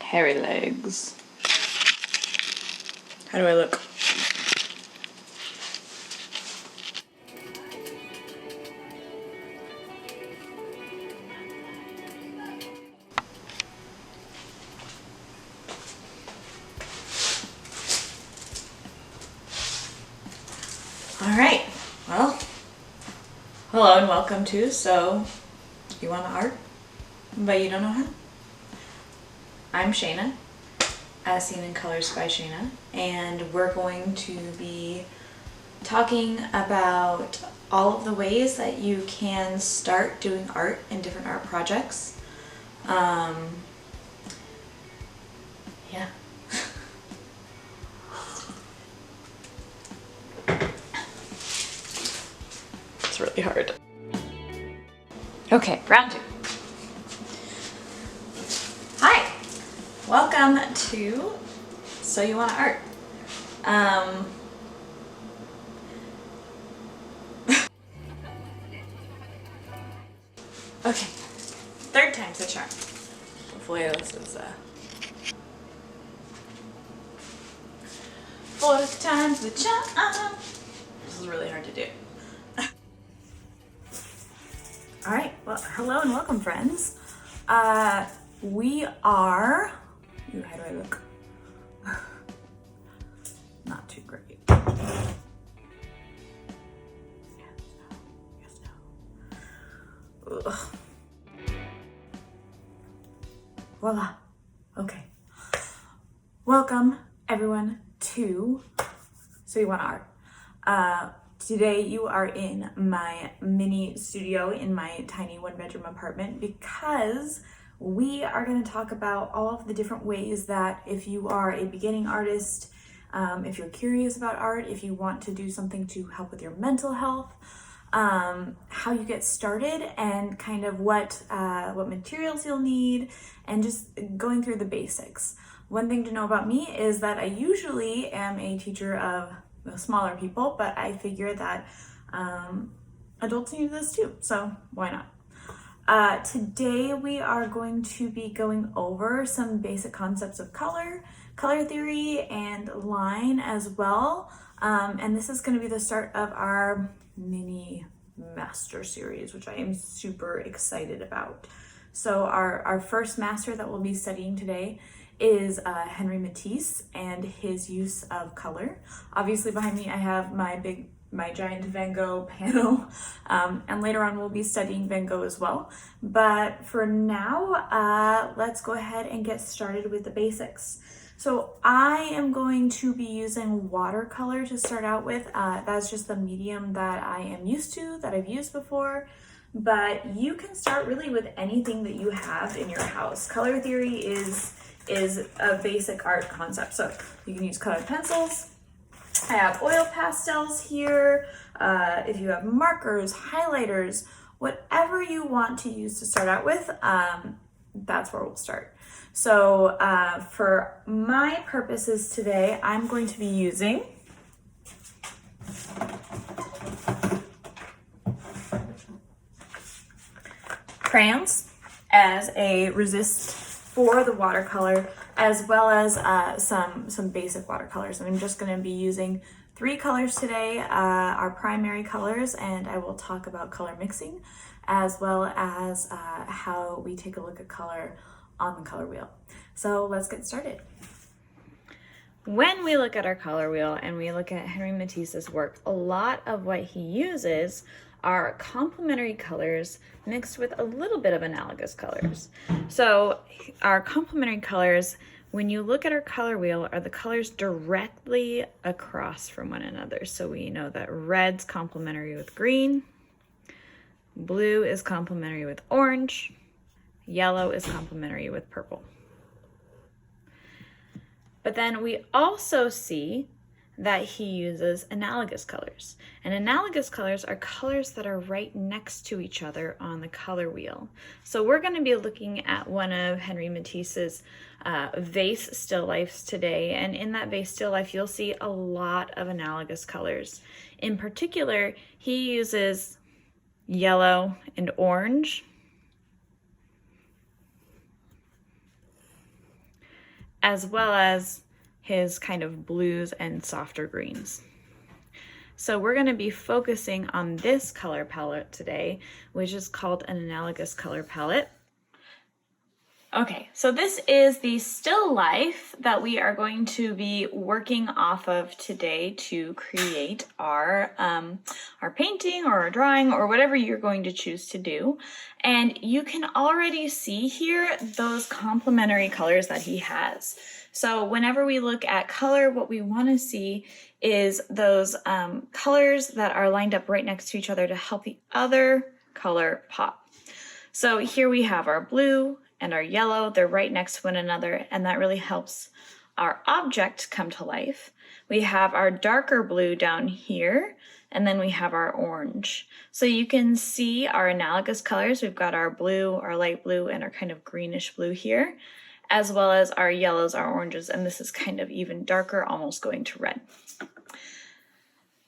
hairy legs. How do I look? All right, well, hello and welcome to So You Want Art, but You Don't Know How. I'm Shayna, as seen in Colors by Shayna, and we're going to be talking about all of the ways that you can start doing art in different art projects. Yeah. It's really hard. Okay, round two. Hi, welcome to So You Want Art. Okay, third time's the charm. Hopefully this is fourth time's the charm. This is really hard to do. All right, well, hello and welcome, friends. We are, ooh, how do I look? Not too great. Yes, no. Ugh. Voila. Okay. Welcome, everyone, to So You Want Art. Today you are in my mini studio in my tiny one-bedroom apartment because we are going to talk about all of the different ways that if you are a beginning artist, if you're curious about art, if you want to do something to help with your mental health, how you get started and kind of what materials you'll need, and just going through the basics. One thing to know about me is that I usually am a teacher of smaller people, but I figure that adults need this too, so why not? Today we are going to be going over some basic concepts of color theory, and line as well. And this is going to be the start of our mini master series, which I am super excited about. So our first master that we'll be studying today is Henri Matisse and his use of color. Obviously behind me I have my giant Van Gogh panel, and later on we'll be studying Van Gogh as well. But for now, let's go ahead and get started with the basics. So I am going to be using watercolor to start out with. That's just the medium that I am used to, that I've used before. But you can start really with anything that you have in your house. Color theory is a basic art concept. So you can use colored pencils. I have oil pastels here. If you have markers, highlighters, whatever you want to use to start out with, that's where we'll start. So for my purposes today, I'm going to be using crayons as a resist for the watercolor, as well as some basic watercolors. And I'm just going to be using 3 colors today, our primary colors, and I will talk about color mixing, as well as how we take a look at color on the color wheel. So let's get started. When we look at our color wheel and we look at Henri Matisse's work, a lot of what he uses are complementary colors mixed with a little bit of analogous colors. So our complementary colors, when you look at our color wheel, are the colors directly across from one another. So we know that red's complementary with green, blue is complementary with orange, yellow is complementary with purple. But then we also see that he uses analogous colors. And analogous colors are colors that are right next to each other on the color wheel. So we're going to be looking at one of Henri Matisse's vase still lifes today. And in that vase still life, you'll see a lot of analogous colors. In particular, he uses yellow and orange, as well as his kind of blues and softer greens. So we're going to be focusing on this color palette today, which is called an analogous color palette. Okay, so this is the still life that we are going to be working off of today to create our painting or our drawing or whatever you're going to choose to do. And you can already see here those complementary colors that he has. So whenever we look at color, what we want to see is those colors that are lined up right next to each other to help the other color pop. So here we have our blue and our yellow, they're right next to one another, and that really helps our object come to life. We have our darker blue down here, and then we have our orange. So you can see our analogous colors. We've got our blue, our light blue, and our kind of greenish blue here, as well as our yellows, our oranges, and this is kind of even darker, almost going to red.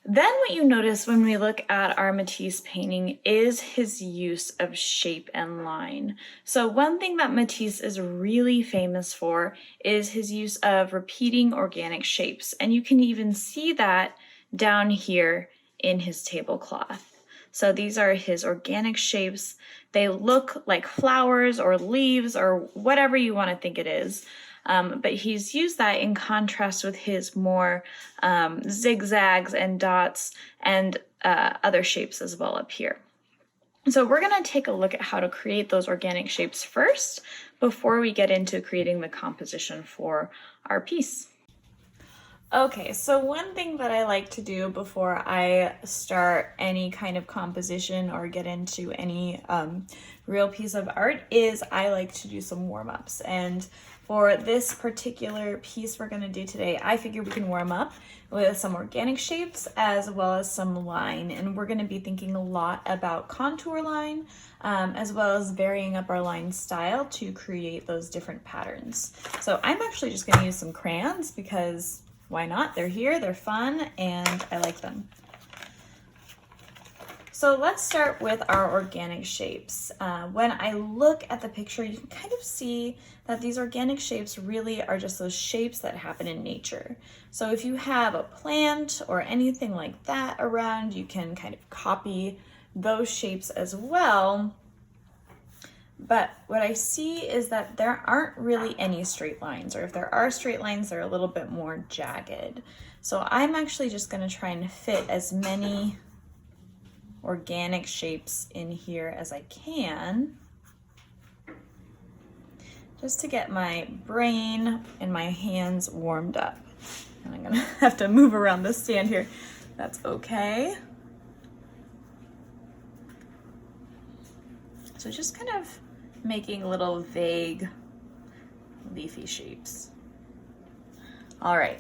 Then what you notice when we look at our Matisse painting is his use of shape and line. So one thing that Matisse is really famous for is his use of repeating organic shapes. And you can even see that down here in his tablecloth. So these are his organic shapes. They look like flowers or leaves or whatever you want to think it is. But he's used that in contrast with his more zigzags and dots and other shapes as well up here. So we're going to take a look at how to create those organic shapes first before we get into creating the composition for our piece. Okay, so one thing that I like to do before I start any kind of composition or get into any real piece of art is I like to do some warm-ups. And for this particular piece we're going to do today, I figure we can warm up with some organic shapes as well as some line. And we're going to be thinking a lot about contour line as well as varying up our line style to create those different patterns. So I'm actually just going to use some crayons because why not? They're here, they're fun, and I like them. So let's start with our organic shapes. When I look at the picture, you can kind of see that these organic shapes really are just those shapes that happen in nature. So if you have a plant or anything like that around, you can kind of copy those shapes as well. But what I see is that there aren't really any straight lines, or if there are straight lines, they're a little bit more jagged. So I'm actually just going to try and fit as many organic shapes in here as I can, just to get my brain and my hands warmed up. And I'm going to have to move around the stand here. That's okay. So just kind of making little vague leafy shapes. All right,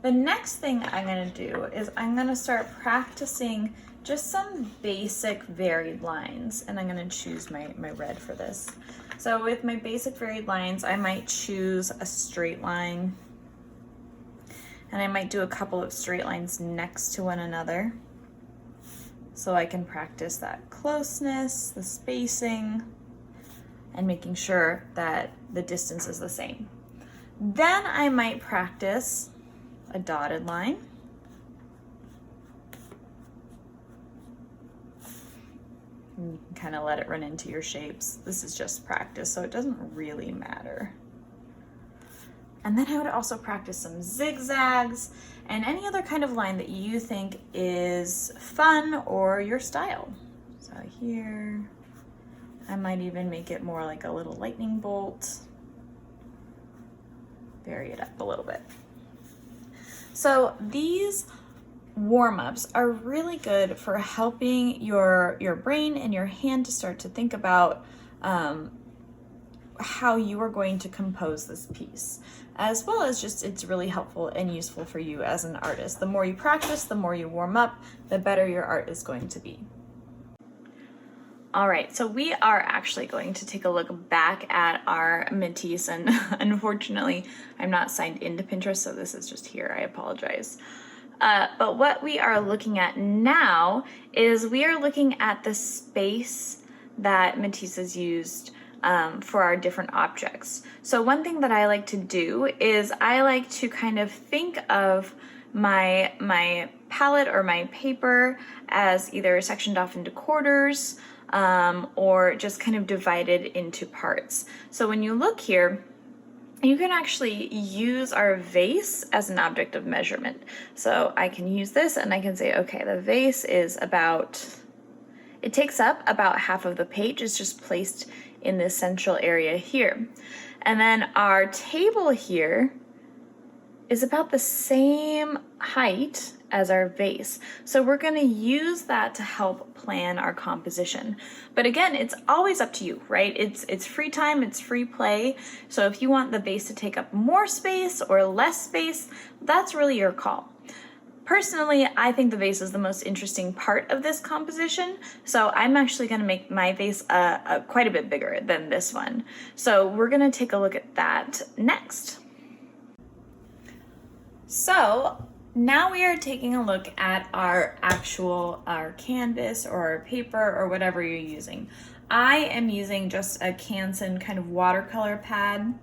the next thing I'm going to do is I'm going to start practicing just some basic varied lines, and I'm going to choose my red for this. So with my basic varied lines, I might choose a straight line, and I might do a couple of straight lines next to one another so I can practice that closeness, the spacing, and making sure that the distance is the same. Then I might practice a dotted line. And you can kind of let it run into your shapes. This is just practice, so it doesn't really matter. And then I would also practice some zigzags and any other kind of line that you think is fun or your style. So here, I might even make it more like a little lightning bolt. Vary it up a little bit. So these warm-ups are really good for helping your brain and your hand to start to think about how you are going to compose this piece, as well as just it's really helpful and useful for you as an artist. The more you practice, the more you warm up, the better your art is going to be. All right, so we are actually going to take a look back at our Matisse, and unfortunately, I'm not signed into Pinterest, so this is just here. I apologize. But what we are looking at now is we are looking at the space that Matisse has used for our different objects. So one thing that I like to do is I like to kind of think of my palette or my paper as either sectioned off into quarters or just kind of divided into parts. So when you look here, you can actually use our vase as an object of measurement. So I can use this and I can say, okay, the vase is it takes up about half of the page. It's just placed in this central area here. And then our table here is about the same height as our vase. So we're gonna use that to help plan our composition. But again, it's always up to you, right? It's free time, it's free play. So if you want the vase to take up more space or less space, that's really your call. Personally, I think the vase is the most interesting part of this composition, so I'm actually gonna make my vase quite a bit bigger than this one. So we're gonna take a look at that next. So now we are taking a look at our canvas or our paper or whatever you're using. I am using just a Hansa kind of watercolor pad.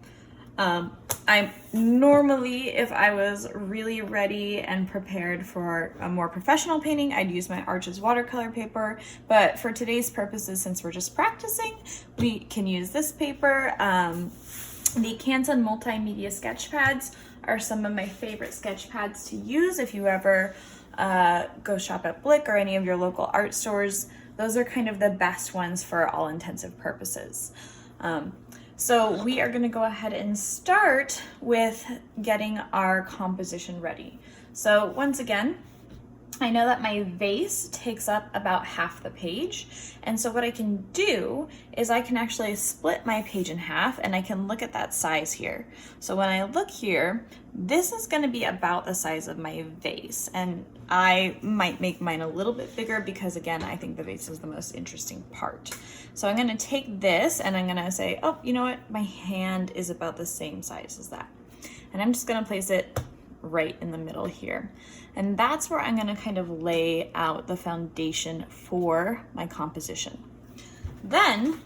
I normally, if I was really ready and prepared for a more professional painting, I'd use my Arches watercolor paper, but for today's purposes, since we're just practicing, we can use this paper. The Hansa multimedia sketch pads are some of my favorite sketch pads to use if you ever go shop at Blick or any of your local art stores. Those are kind of the best ones for all intensive purposes. So we are gonna go ahead and start with getting our composition ready. So once again, I know that my vase takes up about half the page. And so what I can do is I can actually split my page in half and I can look at that size here. So when I look here, this is gonna be about the size of my vase. And I might make mine a little bit bigger because again, I think the vase is the most interesting part. So I'm gonna take this and I'm gonna say, oh, you know what? My hand is about the same size as that. And I'm just gonna place it right in the middle here. And that's where I'm gonna kind of lay out the foundation for my composition. Then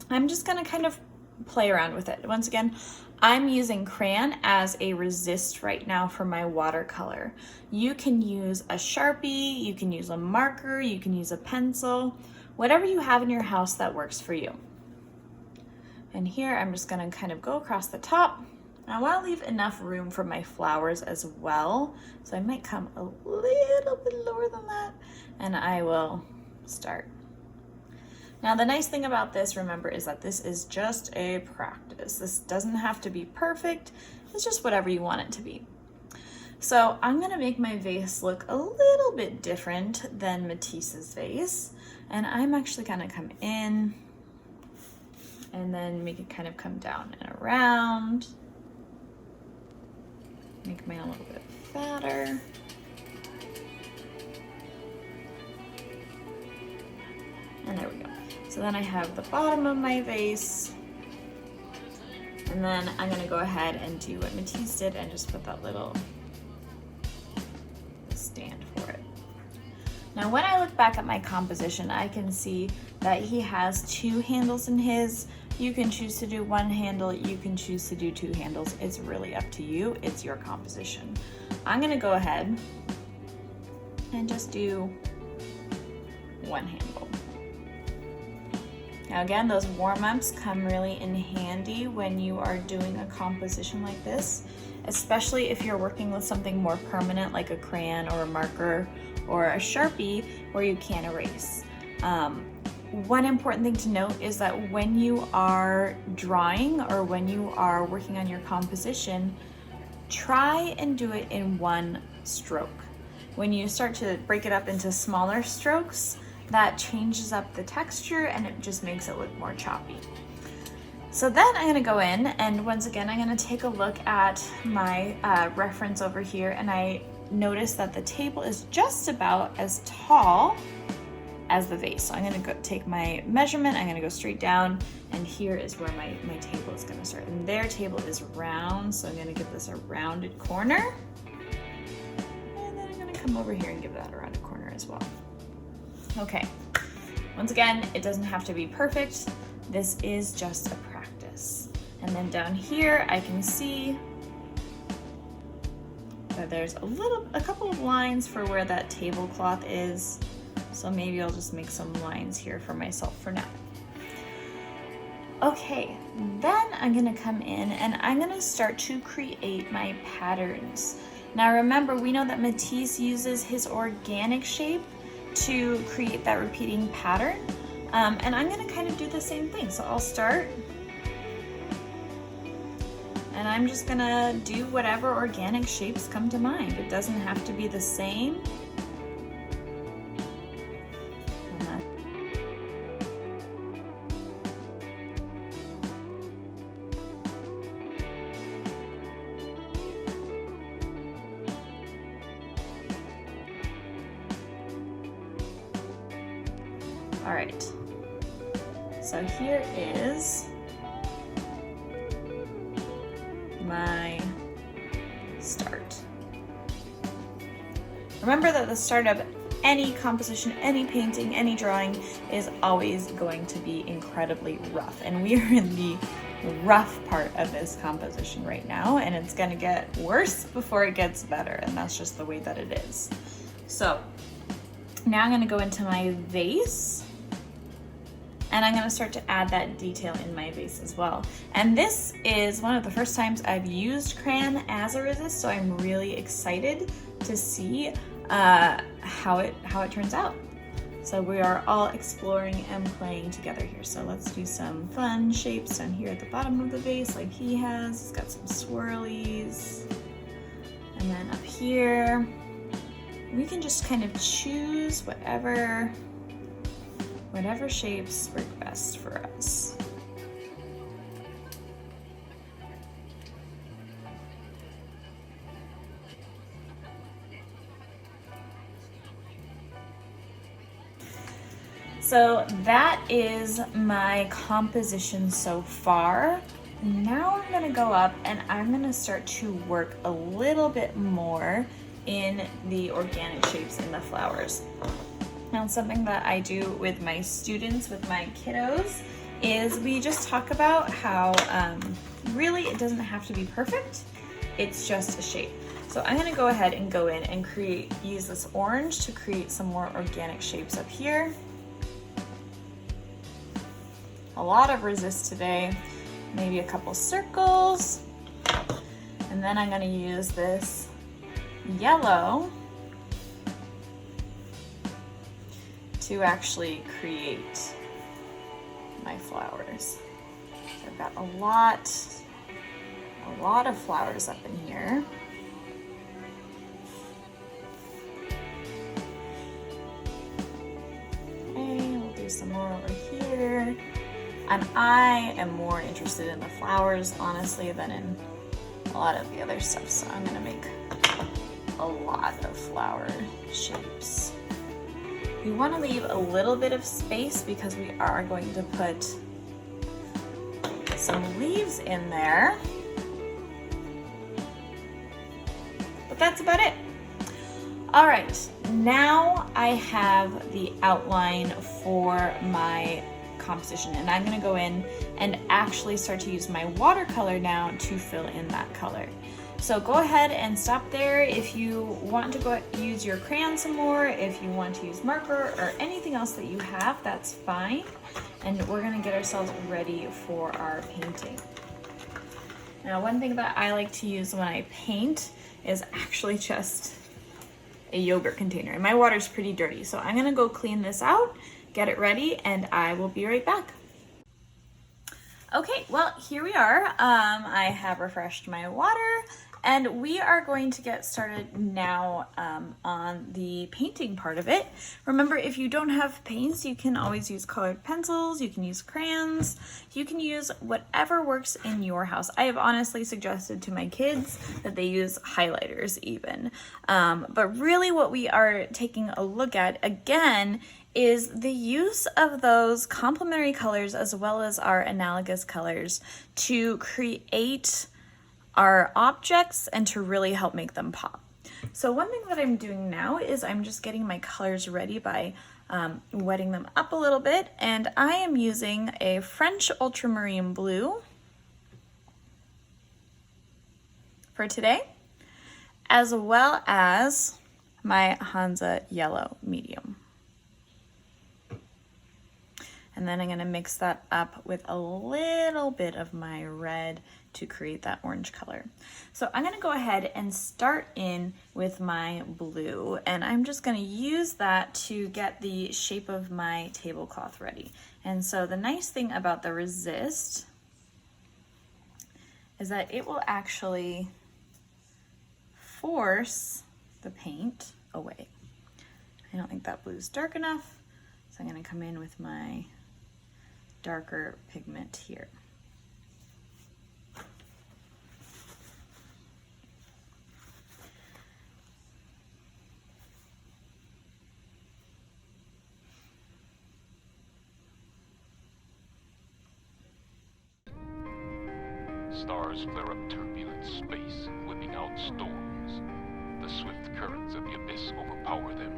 I'm just gonna kind of play around with it. Once again, I'm using crayon as a resist right now for my watercolor. You can use a Sharpie, you can use a marker, you can use a pencil, whatever you have in your house that works for you. And here I'm just gonna kind of go across the top. I want to leave enough room for my flowers as well, so I might come a little bit lower than that, and I will start. Now the nice thing about this, remember, is that this is just a practice. This doesn't have to be perfect, it's just whatever you want it to be. So I'm going to make my vase look a little bit different than Matisse's vase, and I'm actually going to come in and then make it kind of come down and around. Make mine a little bit fatter. And there we go. So then I have the bottom of my vase. And then I'm gonna go ahead and do what Matisse did and just put that little stand for it. Now when I look back at my composition, I can see that he has two handles in his. You can choose to do one handle, you can choose to do two handles. It's really up to you, it's your composition. I'm gonna go ahead and just do one handle. Now again, those warm-ups come really in handy when you are doing a composition like this, especially if you're working with something more permanent like a crayon or a marker or a Sharpie where you can't erase. One important thing to note is that when you are drawing or when you are working on your composition, try and do it in one stroke. When you start to break it up into smaller strokes, that changes up the texture and it just makes it look more choppy. So then I'm gonna go in and once again, I'm gonna take a look at my reference over here and I notice that the table is just about as tall as the vase. So I'm gonna go take my measurement, I'm gonna go straight down, and here is where my table is gonna start. And their table is round, so I'm gonna give this a rounded corner. And then I'm gonna come over here and give that a rounded corner as well. Okay, once again, it doesn't have to be perfect. this is just a practice. And then down here, I can see that there's a couple of lines for where that tablecloth is. So maybe I'll just make some lines here for myself for now. Okay, then I'm gonna come in and I'm gonna start to create my patterns. Now remember, we know that Matisse uses his organic shape to create that repeating pattern. And I'm gonna kind of do the same thing. So I'll start, and I'm just gonna do whatever organic shapes come to mind. It doesn't have to be the same. All right, so here is my start. Remember that the start of any composition, any painting, any drawing is always going to be incredibly rough. And we are in the rough part of this composition right now, and it's gonna get worse before it gets better, and that's just the way that it is. So now I'm gonna go into my vase, and I'm gonna start to add that detail in my vase as well. And this is one of the first times I've used crayon as a resist, so I'm really excited to see how it turns out. So we are all exploring and playing together here. So let's do some fun shapes down here at the bottom of the vase like he has. He's got some swirlies. And then up here, we can just kind of choose whatever shapes work best for us. So that is my composition so far. Now I'm gonna go up and I'm gonna start to work a little bit more in the organic shapes in the flowers. Now, something that I do with my students, with my kiddos, is we just talk about how really it doesn't have to be perfect. It's just a shape. So I'm gonna go ahead and go in and use this orange to create some more organic shapes up here. A lot of resist today, maybe a couple circles. And then I'm gonna use this yellow to actually create my flowers. So I've got a lot of flowers up in here. Okay, we'll do some more over here. And I am more interested in the flowers, honestly, than in a lot of the other stuff. So I'm gonna make a lot of flower shapes. We want to leave a little bit of space because we are going to put some leaves in there. But that's about it. All right, now I have the outline for my composition, and I'm going to go in and actually start to use my watercolor now to fill in that color. So go ahead and stop there if you want to go use your crayon some more, if you want to use marker or anything else that you have, that's fine. And we're gonna get ourselves ready for our painting. Now, one thing that I like to use when I paint is actually just a yogurt container. And my water's pretty dirty, so I'm gonna go clean this out, get it ready, and I will be right back. Okay, well, here we are. I have refreshed my water, and we are going to get started now on the painting part of it. Remember, if you don't have paints, you can always use colored pencils, you can use crayons, you can use whatever works in your house. I have honestly suggested to my kids that they use highlighters even. But really what we are taking a look at, again, is the use of those complementary colors as well as our analogous colors to create our objects and to really help make them pop. So one thing that I'm doing now is I'm just getting my colors ready by wetting them up a little bit, and I am using a French Ultramarine blue for today, as well as my Hansa yellow medium. And then I'm going to mix that up with a little bit of my red to create that orange color. So I'm going to go ahead and start in with my blue, and I'm just going to use that to get the shape of my tablecloth ready. And so the nice thing about the Resist is that it will actually force the paint away. I don't think that blue is dark enough, so I'm going to come in with my darker pigment here. Stars flare up turbulent space, whipping out storms. The swift currents of the abyss overpower them.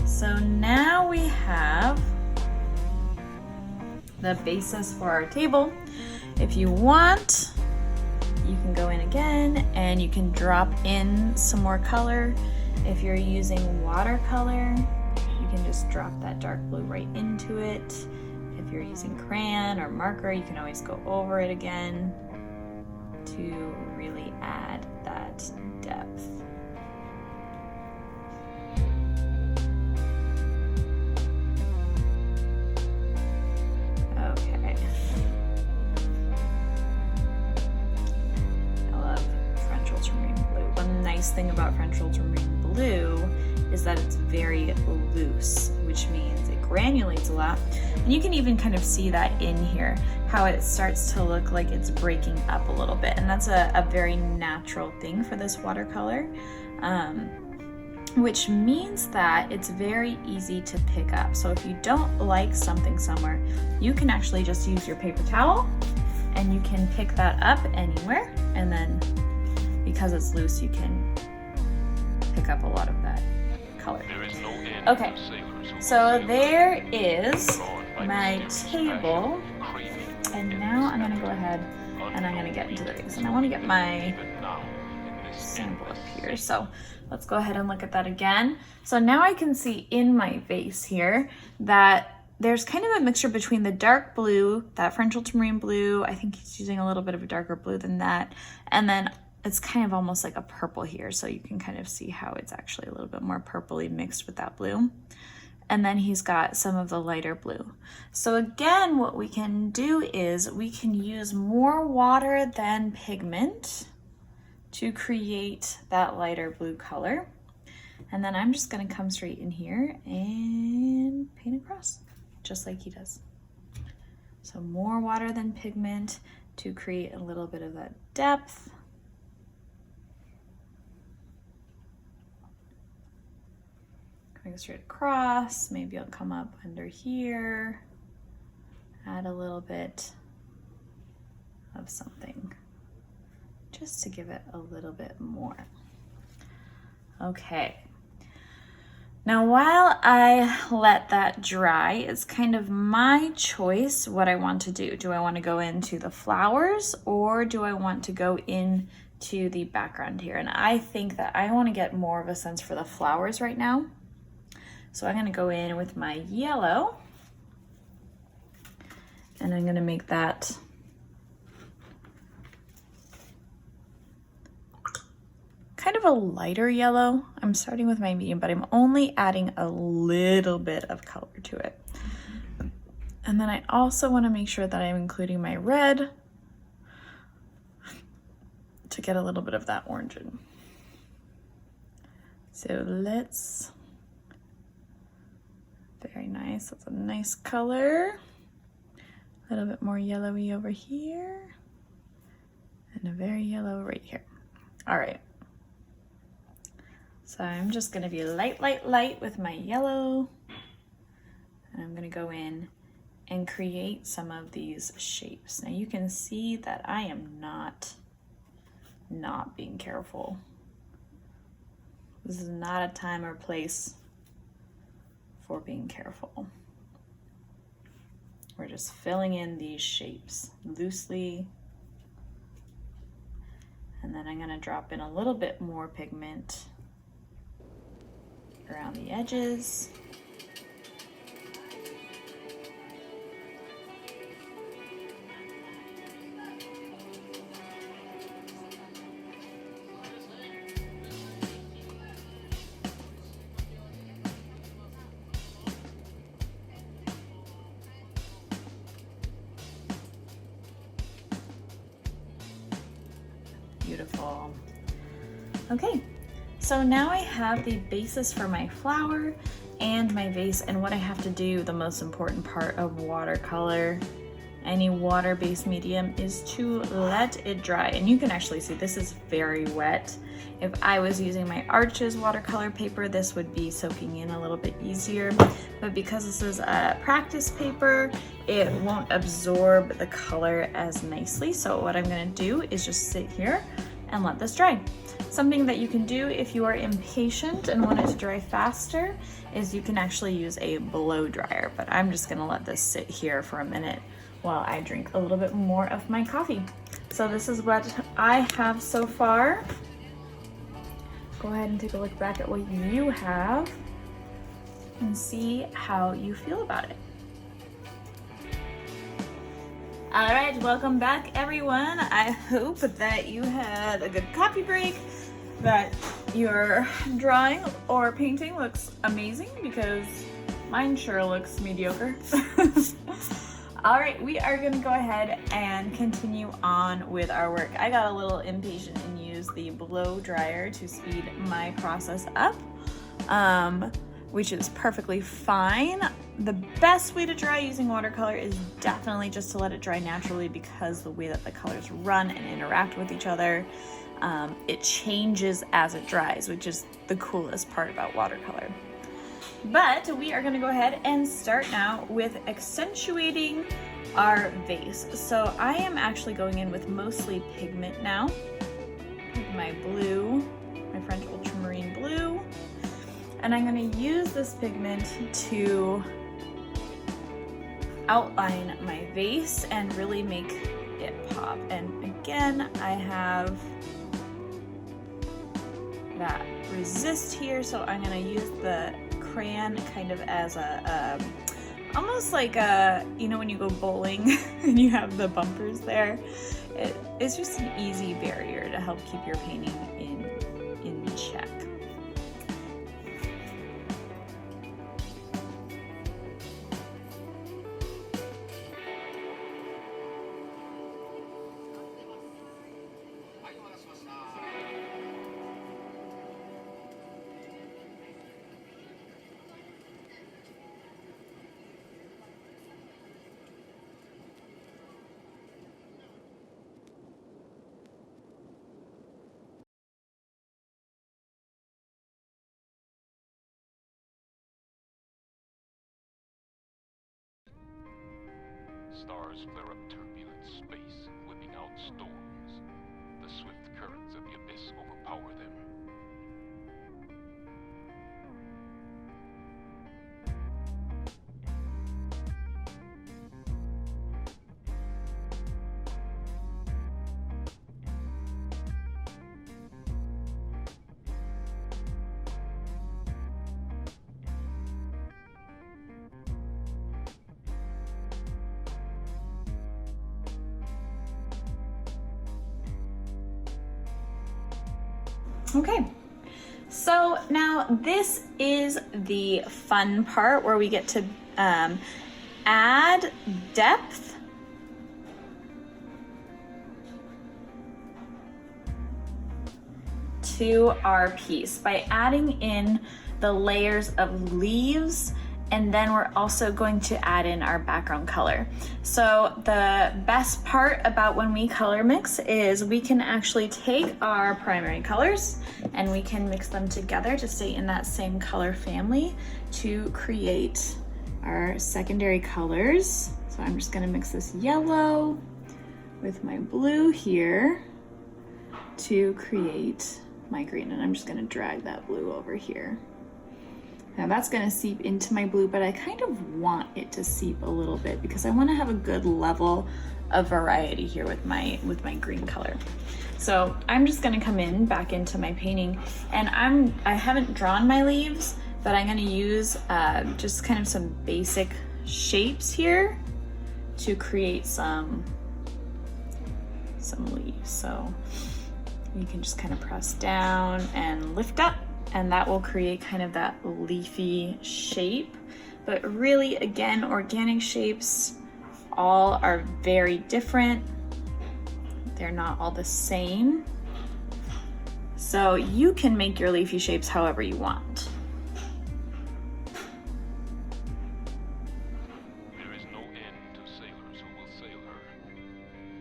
So now we have the basis for our table. If you want, you can go in again and you can drop in some more color. If you're using watercolor, you can just drop that dark blue right into it. If you're using crayon or marker, you can always go over it again to really add that depth. Okay. I love French Ultramarine blue. One nice thing about French Ultramarine blue is that it's very loose, which means it granulates a lot. And you can even kind of see that in here, how it starts to look like it's breaking up a little bit. And that's a very natural thing for this watercolor, which means that it's very easy to pick up. So if you don't like something somewhere, you can actually just use your paper towel and you can pick that up anywhere. And then because it's loose, you can pick up a lot of that color. Okay, so there is my table, and now I'm going to go ahead and I'm going to get into the vase, and I want to get my sample up here. So let's go ahead and look at that again. So now I can see in my vase here that there's kind of a mixture between the dark blue, that French Ultramarine blue, I think he's using a little bit of a darker blue than that, and then it's kind of almost like a purple here, so you can kind of see how it's actually a little bit more purpley mixed with that blue. And then he's got some of the lighter blue. So again, what we can do is we can use more water than pigment to create that lighter blue color. And then I'm just gonna come straight in here and paint across, just like he does. So more water than pigment to create a little bit of that depth. Going straight across, maybe I'll come up under here, add a little bit of something just to give it a little bit more. Okay, now while I let that dry, it's kind of my choice what I want to do. Do I want to go into the flowers or do I want to go into the background here? And I think that I want to get more of a sense for the flowers right now. So I'm gonna go in with my yellow and I'm gonna make that kind of a lighter yellow. I'm starting with my medium, but I'm only adding a little bit of color to it. And then I also want to make sure that I'm including my red to get a little bit of that orange in. So let's, very nice, that's a nice color. A little bit more yellowy over here. And a very yellow right here. All right. So I'm just gonna be light, light, light with my yellow. And I'm gonna go in and create some of these shapes. Now you can see that I am not being careful. This is not a time or place for being careful. We're just filling in these shapes loosely. And then I'm gonna drop in a little bit more pigment around the edges. Beautiful. Okay, so now I have the basis for my flower and my vase, and what I have to do, the most important part of watercolor, any water-based medium, is to let it dry. And you can actually see this is very wet. If I was using my Arches watercolor paper, this would be soaking in a little bit easier. But because this is a practice paper, it won't absorb the color as nicely. So what I'm gonna do is just sit here and let this dry. Something that you can do if you are impatient and want it to dry faster is you can actually use a blow dryer, but I'm just gonna let this sit here for a minute while I drink a little bit more of my coffee. So this is what I have so far. Go ahead and take a look back at what you have and see how you feel about it. All right, welcome back everyone. I hope that you had a good coffee break, that your drawing or painting looks amazing, because mine sure looks mediocre. All right, we are gonna go ahead and continue on with our work. I got a little impatient and used the blow dryer to speed my process up, which is perfectly fine. The best way to dry using watercolor is definitely just to let it dry naturally, because the way that the colors run and interact with each other, it changes as it dries, which is the coolest part about watercolor. But we are gonna go ahead and start now with accentuating our vase. So I am actually going in with mostly pigment now, with my blue, my French Ultramarine blue. And I'm gonna use this pigment to outline my vase and really make it pop. And again, I have that resist here, so I'm gonna use the crayon kind of as a almost like a, you know, when you go bowling and you have the bumpers there, it's just an easy barrier to help keep your painting in check. Stars flare up turbulent space, whipping out storms. The swift currents of the abyss overpower them. Okay, so now this is the fun part where we get to add depth to our piece by adding in the layers of leaves, and then we're also going to add in our background color. So the best part about when we color mix is we can actually take our primary colors and we can mix them together to stay in that same color family to create our secondary colors. So I'm just gonna mix this yellow with my blue here to create my green, and I'm just gonna drag that blue over here. Now that's gonna seep into my blue, but I kind of want it to seep a little bit because I wanna have a good level of variety here with my green color. So I'm just gonna come in back into my painting, and I haven't drawn my leaves, but I'm gonna use just kind of some basic shapes here to create some leaves. So you can just kind of press down and lift up, and that will create kind of that leafy shape. But really, again, organic shapes all are very different. They're not all the same. So you can make your leafy shapes however you want. There is no end to sailors who will sail her,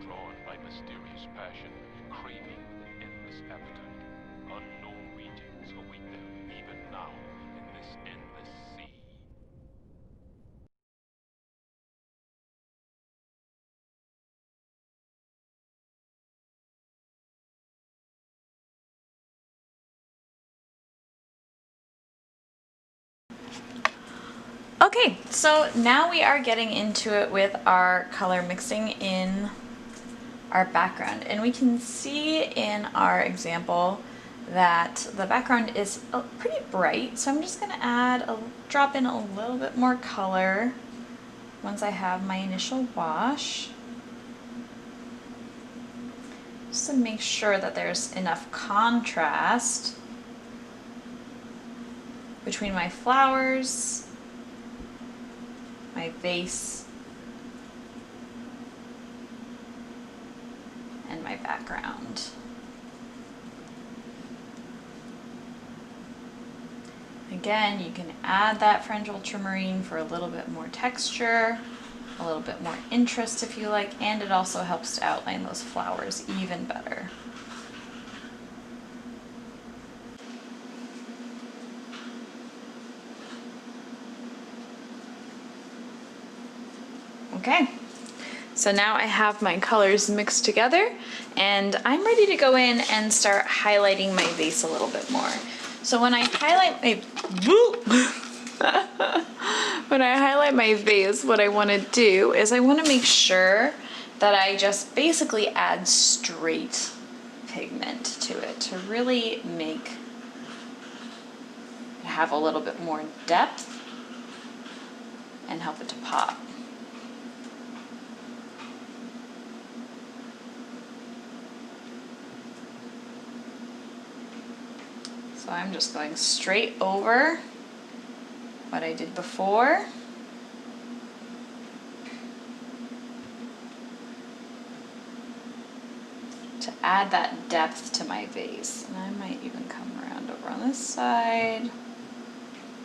drawn by mysterious passion, craving endless appetite. Unknown regions await them even now in this endless sea. Okay, so now we are getting into it with our color mixing in our background, and we can see in our example that the background is pretty bright, so I'm just gonna drop in a little bit more color once I have my initial wash, just to make sure that there's enough contrast between my flowers, my vase, and my background. Again, you can add that French ultramarine for a little bit more texture, a little bit more interest if you like, and it also helps to outline those flowers even better. Okay, so now I have my colors mixed together, and I'm ready to go in and start highlighting my vase a little bit more. So when I highlight my vase, what I want to do is I want to make sure that I just basically add straight pigment to it to really make it have a little bit more depth and help it to pop. So I'm just going straight over what I did before. To add that depth to my vase. And I might even come around over on this side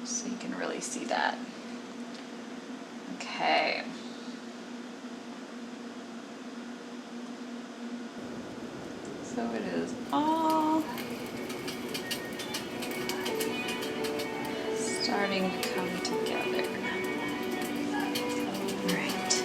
so you can really see that. Okay. So it is all starting to come together. Right.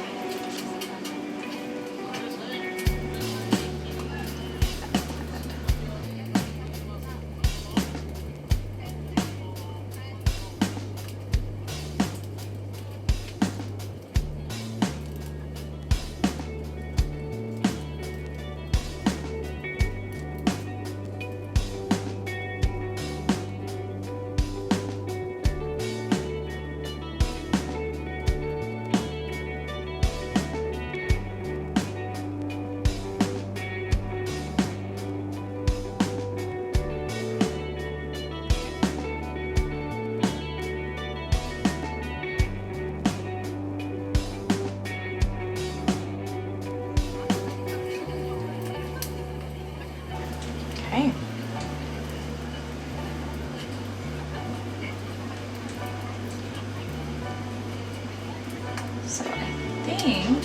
So I think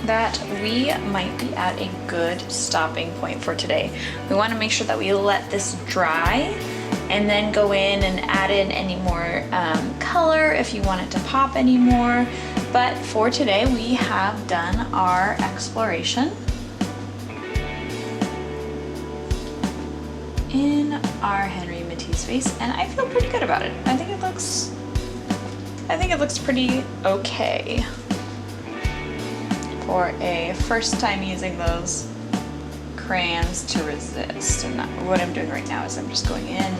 that we might be at a good stopping point for today. We want to make sure that we let this dry and then go in and add in any more color if you want it to pop anymore. But for today, we have done our exploration in our Henry Matisse vase, and I feel pretty good about it. I think it looks pretty okay for a first time using those crayons to resist. And what I'm doing right now is I'm just going in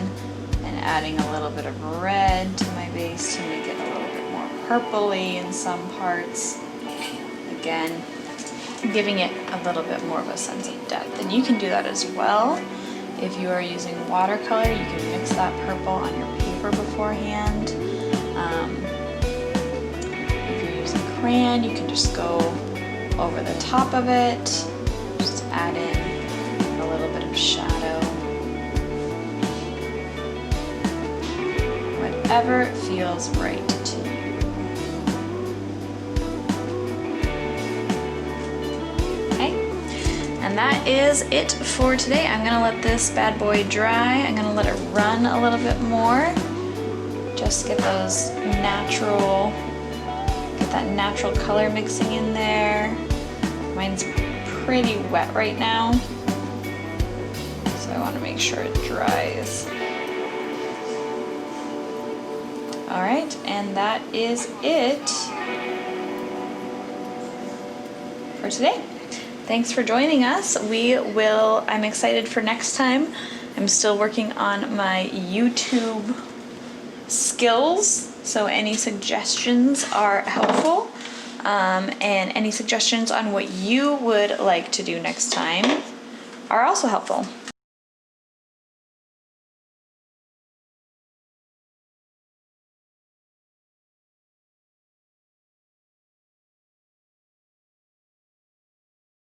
and adding a little bit of red to my base to make it a little bit more purpley in some parts. Again, giving it a little bit more of a sense of depth. And you can do that as well. If you are using watercolor, you can mix that purple on your paper beforehand. If you're using crayon, you can just go over the top of it, just add in a little bit of shadow. Whatever feels right to you. Okay, and that is it for today. I'm gonna let this bad boy dry. I'm gonna let it run a little bit more. Just get those natural, get that natural color mixing in there. Mine's pretty wet right now, so I want to make sure it dries. All right, and that is it for today. Thanks for joining us. I'm excited for next time. I'm still working on my YouTube skills, so any suggestions are helpful. And any suggestions on what you would like to do next time are also helpful.